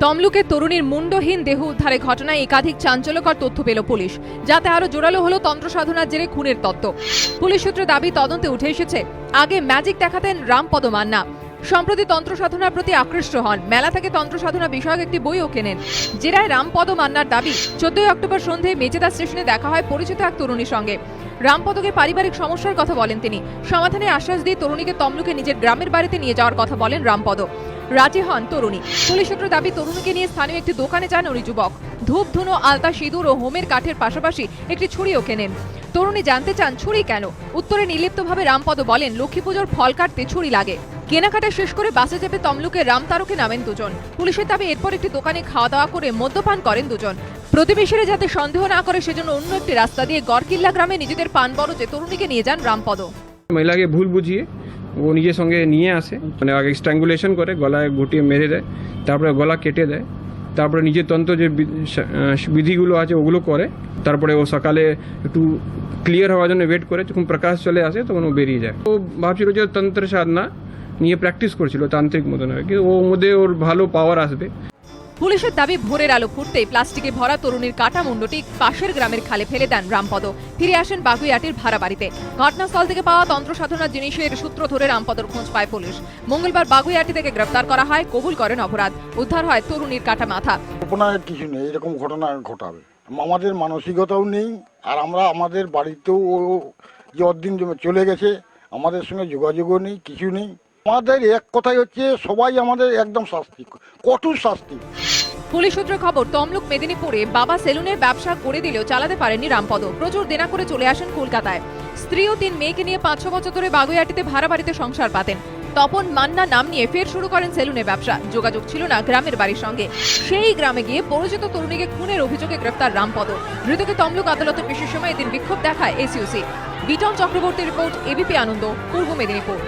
তমলুকে তরুণীর মুন্ডহীন দেহ উদ্ধারে ঘটনায় একাধিক চাঞ্চল্যকর তথ্য পেল পুলিশ, যাতে আরো জোরালো হলো তন্ত্র সাধনার জেরে খুনের তত্ত্ব। পুলিশ সূত্রে দাবি, তদন্তে উঠে এসেছে আগে ম্যাজিক দেখাতেন রামপদ মান্না, সম্প্রতি তন্ত্র সাধনার প্রতি আকৃষ্ট হন, মেলা থেকে তন্ত্র সাধনা বিষয়ক একটি বইও কেনেন। জেরায় রামপদ মান্নার দাবি, 14 অক্টোবর সন্ধে মেচেদা স্টেশনে দেখা হয় পরিচিত এক তরুণীর সঙ্গে। রামপদকে পারিবারিক সমস্যার কথা বলেন তিনি, সমাধানের আশ্বাস দিয়ে তরুণীকে তমলুকে নিজের গ্রামের বাড়িতে নিয়ে যাওয়ার কথা বলেন রামপদ। রাজি হন তরুণী। পুলিশ সূত্রে দাবি, তরুণীকে নিয়ে স্থানীয় একটি দোকানে যান ওই যুবক। ধূপ, ধুনো, আলতা, সিঁদুর ও হোমের কাঠের পাশাপাশি একটি ছুরিও কেনেন। তরুণী জানতে চান ছুরি কেন। উত্তরে নির্লিপ্তভাবে রামপদ বলেন, লক্ষ্মী পুজোর ফল কাটতে ছুরি লাগে। কেনাকাটা শেষ করে বাসে চেপে তমলুকে রামতারকে নামেন দুজন। পুলিশের দাবি, এরপর একটি দোকানে খাওয়া দাওয়া করে মদ্যপান করেন দুজন। প্রতিবেশীরা যাতে সন্দেহ না করে সেজন্য অন্য একটি রাস্তা দিয়ে গড়কিল্লা গ্রামে নিজেদের পান বরজে তরুণীকে নিয়ে যান রামপদ। মহিলাকে ভুল বুঝিয়ে ও নিজের সঙ্গে নিয়ে আসে, মানে আগে স্ট্র্যাঙ্গুলেশন করে, গলায় ঘুটিয়ে মেরে দেয়, তারপরে গলা কেটে দেয়, তারপরে নিজের তন্ত্র যে বিধিগুলো আছে ওগুলো করে, তারপরে ও সকালে একটু ক্লিয়ার হওয়ার জন্য ওয়েট করে, যখন প্রকাশ চলে আসে তখন ও বেরিয়ে যায়। ও ভাবছিল যে তন্ত্র সাধনা নিয়ে প্র্যাকটিস করছিল তান্ত্রিক মতন, কিন্তু ওর মধ্যে ওর ভালো পাওয়ার আসবে। পুলিশের দাবি, ভোরের আলো ফুটতেই প্লাস্টিকে ভরা তরুণীর কাটা মুন্ডটি পাশের গ্রামের খালে ফেলে দেন রামপদ। ফিরে আসেন বাগুইআটির ভাড়া বাড়িতে। ঘটনাস্থল থেকে পাওয়া তন্ত্র সাধনার জিনিসের সূত্র ধরে রামপদর খোঁজ পায় পুলিশ। মঙ্গলবার বাগুইআটি থেকে গ্রেফতার করা হয়, কবুল করেন অপরাধ। উদ্ধার হয় তরুণীর কাটা মাথা। কল্পনার কিছু নেই, এরকম ঘটনা ঘটাবে আমাদের মানসিকতাও নেই। আর আমরা আমাদের বাড়িতেও ও যে অদিন চলে গেছে, আমাদের সঙ্গে যোগাযোগও নেই, কিছু নেই। আমাদের এক কথাই হচ্ছে, সবাই আমাদের একদম শাস্তি, কঠোর শাস্তি। পুলিশ সূত্রে খবর, তমলুক মেদিনীপুরে বাবা সেলুনের ব্যবসা করে দিলেও চালাতে পারেননি রামপদ। প্রচুর দেনা করে চলে আসেন কলকাতায়। স্ত্রী ও 3 মেয়েকে নিয়ে 5-6 বছর ধরে বাগুইআটিতে ভাড়া বাড়িতে সংসার পাতেন। তপন মান্না নাম নিয়ে ফের শুরু করেন সেলুনের ব্যবসা। যোগাযোগ ছিল না গ্রামের বাড়ির সঙ্গে। সেই গ্রামে গিয়ে পরিচিত তরুণীকে খুনের অভিযোগে গ্রেফতার রামপদ। ধৃতকে তমলুক আদালতে পেশের সময় এদিন বিক্ষোভ দেখায় এসইউসি। Bitan Chakraborty report, ABP Ananda, Purba Medinipur.